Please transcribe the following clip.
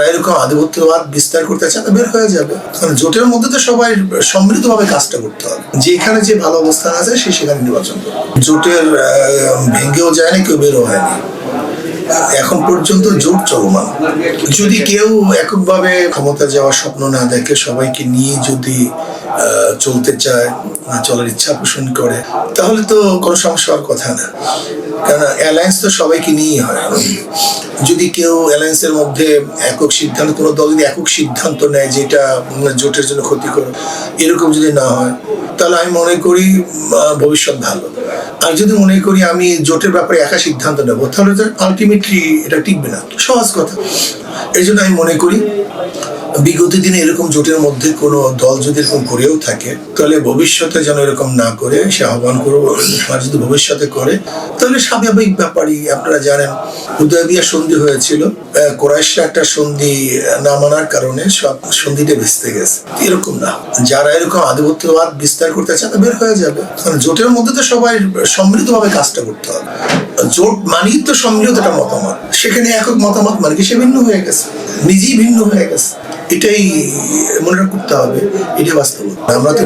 যারা এরকম আধিপত্যবাদ বিস্তার করতে চায় বের হয়ে যাবে। কারণ জোটের মধ্যে তো সবাই সম্মিলিতভাবে কাজটা করতে হবে। যেখানে যে ভালো অবস্থান আছে সে সেখানে নির্বাচন করবে। জোটের ভেঙ্গেও যায় না, কেউ বেরো হয়নি এখন পর্যন্ত, জোট চলমান। যদি কেউ এককভাবে ক্ষমতা যাওয়ার স্বপ্ন না দেখে, সবাইকে নিয়ে যদি চলতে চায়, চলার ইচ্ছা পোষণ করে, তাহলে তো কোনো সমস্যা হওয়ার কথা না। কারণ অ্যালায়েন্স তো সবাইকে নিয়েই হয়। যদি কেউ অ্যালায়েন্সের মধ্যে একক সিদ্ধান্ত, কোনো দল যদি একক সিদ্ধান্ত নেয় যেটা জোটের জন্য ক্ষতিকর, এরকম যদি না হয়, তাহলে আমি মনে করি ভবিষ্যৎ ভালো। আর যদি মনে করি আমি জোটের ব্যাপারে একা সিদ্ধান্ত নেবো, তাহলে তো আলটিমেটলি এটা টিকবে না। সহজ কথা। এই জন্য আমি মনে করি বিগত দিনে এরকম জোটের মধ্যে কোনো দল যদি এরকম করেও থাকে, তাহলে ভবিষ্যতে যেন এরকম না করে সে আহ্বান করবো। আর যদি ভবিষ্যতে করে, তাহলে স্বাভাবিক ব্যাপারই। আপনারা জানেন হুদায়বিয়া সন্ধি হয়েছিল, কুরাইশরা একটা সন্ধি না মানার কারণে সব সন্ধিটা ভেস্তে গেছে। এরকম না, যারা এরকম আধিপত্যবাদ বিস্তার করতে চায় বের হয়ে যাবে। কারণ জোটের মধ্যে তো সবাই সম্মিলিতভাবে কাজটা করতে হবে। জোট মানেই তো সম্মিলিত একটা মতামত। সেখানে একক মতামত মানে কি, সে ভিন্ন হয়ে গেছে, নিজেই ভিন্ন হয়ে গেছে। এটাই মনে করতে হবে, এটাই বাস্তব। আমরা তো